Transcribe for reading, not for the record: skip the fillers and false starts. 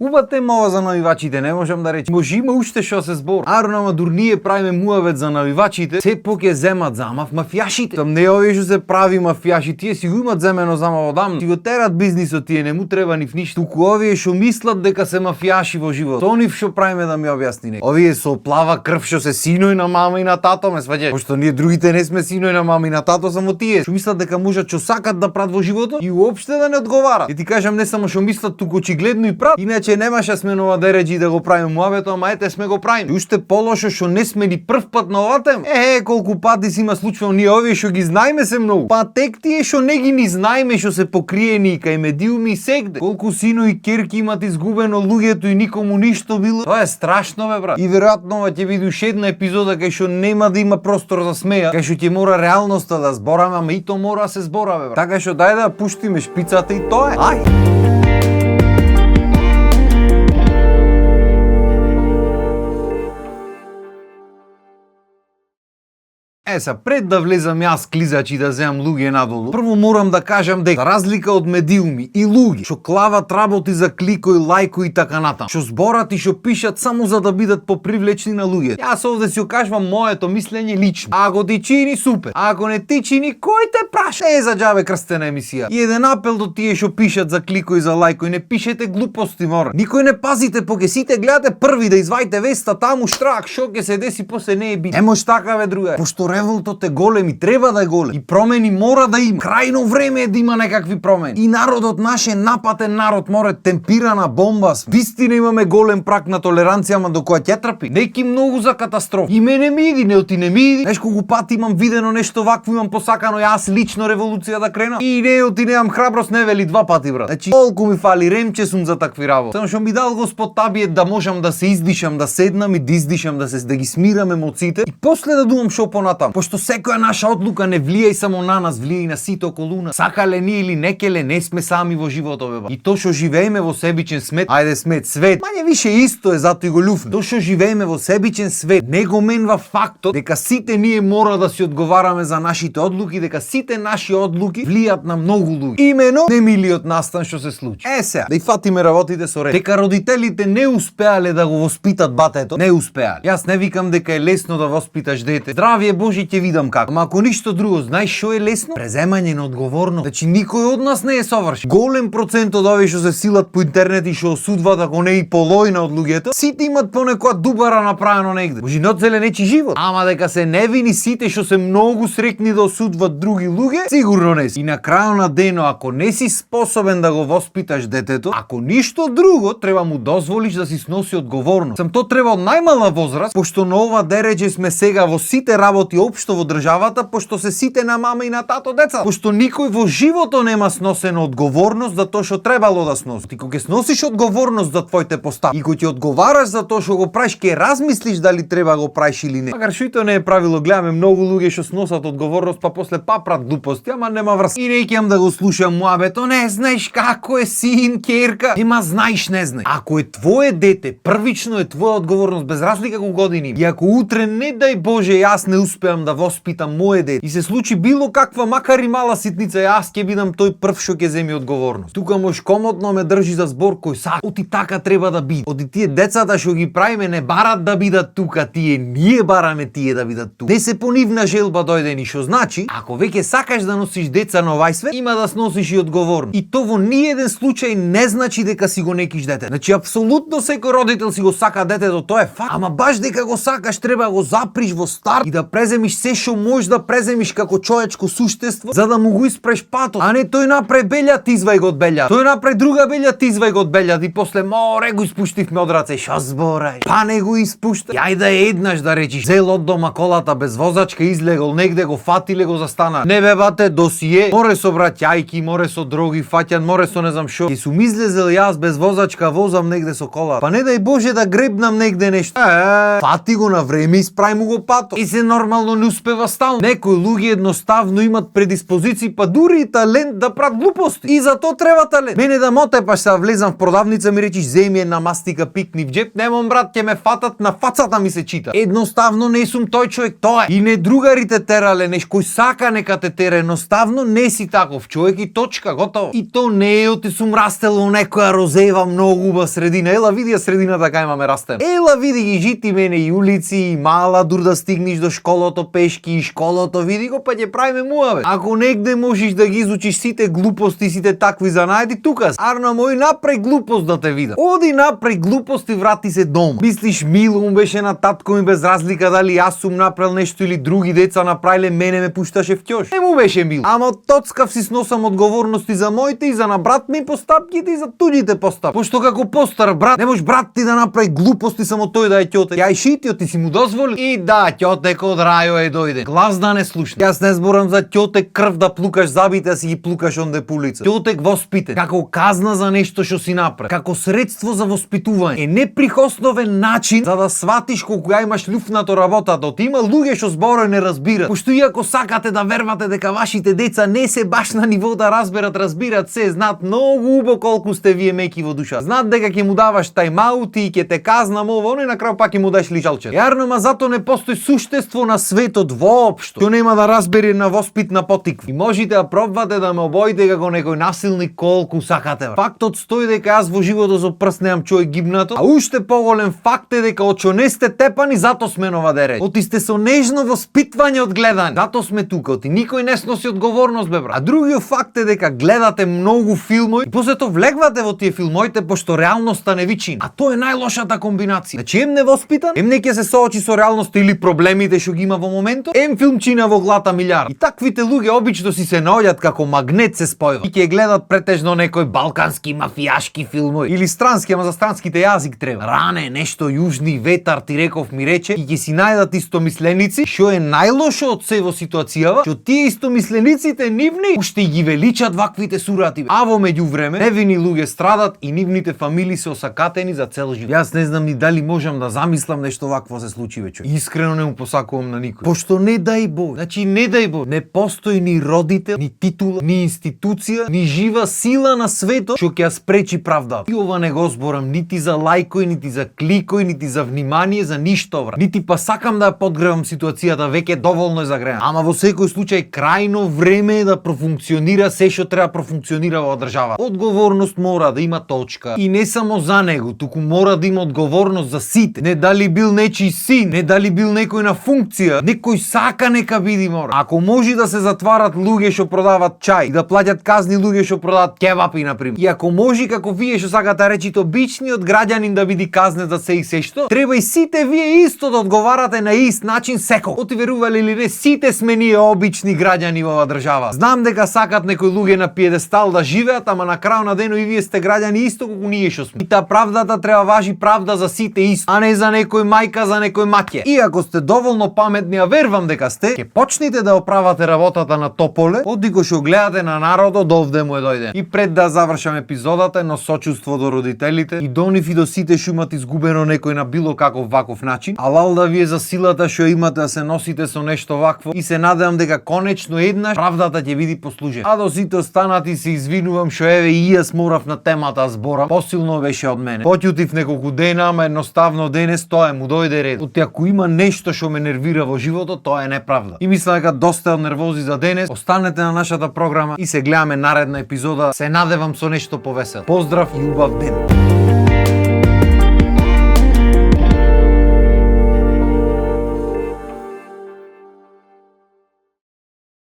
Уба тема ова за навивачите, не можам да речам. Може има уште што се збор. Арно, ама дур ние правиме муавет за навивачите, се поќе земат замав мафијашите. Там не овие што се прави мафијаши, тие си го имат земено замав одамна. Си го терат бизнисот, тие не му треба ни в ништо. Туку овие што мислат дека се мафијаши во живот. То нив што правиме да ми објасни не. Овие со плава крв што се синој на мама и на тато, ме сваѓаш. Пошто ние другите не сме синој на мама и на тато, само тие што мислат дека можат што сакат да прават во животот и уопште да не одговарат. И ти кажам, не само што мислат, туку очигледно и прават. Иначе немаше сме нова дереџи да го правиме муавето, ама ете сме го правиме. И уште полошо што не сме ни прв пат на оваа тема. Колку пати си има случаи ние овие што ги знаеме се многу. Па тек тие што не ги ни знаеме што се покриени кај медиуми и сегде. Колку сино и керки имат изгубено луѓето и никому ништо било. Тоа е страшно бе брат. И веројатно ова ќе биде уште една епизода кај што нема да има простор за смеја, кај што ќе мора реалноста да збораме, ама и то мора да се збора бе брат. Така што дај да пуштиме шпицата и тоа е. Ај. Пред да влезам јас клизач и да земам луѓе надолу, прво морам да кажам дека за разлика од медиуми и луѓе што клават работи за кликој, лајко и така натаму, што зборат и што пишат само за да бидат попривлечни на луѓе. Јас овде си кажувам моето мислење лично. Ако ти чини супер, ако не ти чини, кој те праша? Не е за џабе крстена емисија. И еден апел до тие што пишат за кликој, за лајко, не пишете глупости мора. Никој не пазите, поке сите гледате први да изваите веста таму штрак, што ќе се деси после не е бит. Не може така бе друга. Пошто револтот е голем и треба да е голем. И промени мора да има. Крајно време е да има некакви промени. И народот наш е напатен народ, море темпирана бомба сме. Вистина имаме голем прак на толеранција, ама до која ќе трпи. Неки многу за катастрофа. И мене ми иди, не оти не ми иди. Знаеш колку пати имам видено нешто вакво, имам посакано јас лично револуција да кренам. И не оти немам храброст, не вели два пати брат. Значи колку ми фали ремче сум за такви работи. Само што ми дал Господ табиет да можам да се издишам, да седнам и да издишам, да ги смирам емоциите и после да думам шо понатам. Пошто секоја наша одлука не влијае само на нас, влијае и на сите околу нас. Сакале ни или некеле, не сме сами во животот бе. И то што живееме во себичен свет, ајде свет, мање више исто е, затоа и го љуфне. То што живееме во себичен свет не го менва фактот дека сите ние мора да си одговараме за нашите одлуки, дека сите наши одлуки влијат на многу луѓе. Имено немилиот настан што се случи. Сега, да и фатиме работите со ред. Дека родителите не успеале да го воспитат батето, не успеале. Јас не викам дека е лесно да воспиташ дете. Здравје Боже, ќе видам како. Ама ако ништо друго, знаеш што е лесно? Преземање на одговорност. Значи никој од нас не е совршен. Голем процент од овие што се силат по интернет и што осудваат, ако не и половина од луѓето, сите имат понекоја дубара направено негде. Може на целе нечи живот. Ама дека се невини сите што се многу срекни да осудват други луѓе, сигурно не си. И на крајот на денот, ако не си способен да го воспиташ детето, ако ништо друго, треба му дозволиш да си сноси одговорност. Сам то треба од најмала возраст, пошто на ова дереџе сме сега во сите работи општо во државата, пошто се сите на мама и на тато деца. Пошто никој во живото нема сносена одговорност за тоа што требало да сноси. Ти кога ќе сносиш одговорност за твоите постапки и кога ќе одговараш за тоа што го правиш, ќе размислиш дали треба го правиш или не. Макар што и тоа не е правило, гледаме многу луѓе што сносат одговорност, па после папрат глупости, ама нема врска. И не ќе да го слушам муабето, не знаеш како е син, керка. Ема знаеш, не знаеш. Ако е твое дете, првично е твоја одговорност без разлика колку години. И ако утре не дај Боже јас не успеам да воспитам мое дете и се случи било каква макар и мала ситница, јас ќе бидам тој прв што ќе земи одговорност. Тука мош комотно ме држи за збор кој сака. Оти така треба да биде. Оти тие децата што ги правиме не барат да бидат тука, ние бараме тие да бидат тука. Не се по нивна желба дојде ни, што значи, ако веќе сакаш да носиш деца на овај свет, има да сносиш и одговорност. И то во ниеден случај не значи дека си го некиш дете. Значи апсолутно секој родител си го сака детето, тоа е факт. Ама баш дека го сакаш треба да го заприш во старт и да преземиш се што можеш да преземиш како човечко суштество, за да му го испреш патот, а не тој напред белја, ти извај го од белја. Тој напред друга белја, ти извај го од белја и после море го испуштивме од раце. Шо зборај? Па не го испушта. Јај да еднаш да речиш, зел од дома колата без возачка, излегол негде, го фатиле, го застана. Не бе бате, досие, море со браќајки, море со дроги фаќан, море со не знам шо. Ке сум излезел јас без возачка, возам негде со кола. Па не дај Боже да гребнам негде нешто. Фати го на време, испрај му го патот. И се нормално едноставно не успева стално. Некои луѓе едноставно имат предиспозиции, па дури и талент да прават глупости. И за то треба талент. Мене да моте па ще влезам в продавница ми речиш земи една мастика пикни в джеп. Немам брат, ќе ме фатат на фацата ми се чита. Едноставно не сум тој човек, тоа е. И не другарите терале неш кој сака нека те тера, едноставно не си таков човек и точка, готово. И то не е оти сум растел во некоја розева многу убава средина. Ела види ја средина така имаме растен. Ела види ги жити мене и улици и мала дур да стигнеш до школото пешки и школото види го па ќе правиме муаве. Ако негде можеш да ги изучиш сите глупости, сите такви занајди, тука Арно мој направи глупост да те видам. Оди направи глупост и врати се дома. Мислиш мило му беше на татко ми без разлика дали јас сум направил нешто или други деца направиле, мене ме пушташе в ќош. Не му беше мило. Ама тоцкав си сносам одговорности за моите и за на брат ми постапките и за туѓите постапки. Пошто како постар брат, не можеш брат ти да направи глупости само тој да е ќоте. Ја и шитио ти си му дозволи и да, ќотек од рајо е дојде. Глас да не слушне. Јас не зборам за ќотек крв да плукаш забите, а си ги плукаш онде по улица. Ќотек воспитен, како казна за нешто што си направи, како средство за воспитување. Е неприкосновен начин за да сватиш колку ја имаш љуфнато работата. Има луѓе што зборој не разбират. Пошто иако сакате да вервате дека вашите деца не се баш на ниво да разбират се, знаат многу убаво колку сте вие меки во душа. Знаат дека ќе му даваш тајмаути и ќе те казнам ово, не на крај пак ќе му даш лижалче. Јарно, ма зато не постои суштество на светот воопшто што нема да разбере на воспитна потиква. И можете да пробвате да ме обоите како некој насилник колку сакате. Фактот стои дека јас во животот со прст немам човек гибнато, а уште поголем факт е дека очо не сте тепани, зато сме нова дере. Оти сте со нежно воспитвање од гледање. Зато сме тука, оти никој не сноси одговорност бе брат. А другиот факт е дека гледате многу филмови и после тоа влегвате во тие филмоите пошто реалноста не ви чини. А тоа е најлошата комбинација. Значи ем невоспитан, ем не ќе се соочи со реалноста или проблемите што ги има во моментот, ем филмчина во глата милиард. И таквите луѓе обично си се наоѓаат како магнет се спојува. И ќе гледат претежно некој балкански мафијашки филмови или странски, ама за странските јазик треба. Ране, нешто јужни ветар ти реков ми рече и ќе си најдат истомисленици, што е најлошо од се во ситуацијава, што тие истомислениците нивни уште ги величат ваквите сурати. А во меѓувреме невини луѓе страдат и нивните фамилии се осакатени за цел живот. Јас не знам ни дали можам да замислам нешто вакво се случи вече. Искрено не му посакувам на никој. Пошто не дај Бог, значи не дај Бог, не постои ни родител, ни титула, ни институција, ни жива сила на светот што ќе ја спречи правдата. И ова не го зборам нити за лајкој, нити за кликој, нити за внимание, за ништо врат. Нити па сакам да ја подгревам ситуацијата, веќе доволно е загреана. Ама во секој случај крајно време е да профункционира се што треба профункционира во држава. Одговорност мора да има точка и не само за него, туку мора да има одговорност за сите. Не дали бил нечи син, не дали бил некој на функција, некој сака нека биди мора. Ако може да се затварат луѓе што продават чај и да плаќат казни луѓе што продават кебапи на пример. И ако може како вие што сакате речите обичниот граѓанин да биде казнет за се и се што, треба и сите вие исто да одговарате на ист начин секој. Оти верували или не, сите сме ние обични граѓани во оваа држава. Знам дека сакат некои луѓе на пиедестал да живеат, ама на крај на денот и вие сте граѓани исто како ние што сме. И та правдата треба важи правда за сите исто, а не за некој мајка, за некој маќе. И ако сте доволно паметни, а верувам дека сте, ќе почнете да оправате работата на Тополе, оди го што гледате на народот овде му е дојден. И пред да завршам епизодата, едно сочувство до родителите и до нив и до сите што имат изгубено некој на било каков ваков начин. Алал да вие за силата што имате да се носите со нешто вакво и се надевам дека конечно еднаш правдата ќе биде послужена. А до сите останати се извинувам што еве и јас морав на темата зборам. Посилно беше од мене. Поќутив неколку дена, ама едноставно денес тоа му дојде ред. Оти ако има нешто што ме нервира во животот, тоа е неправда. И мислам дека доста од нервози за денес. Останете на нашата програма и се гледаме наредна епизода. Се надевам со нешто повесело. Поздрав и убав ден.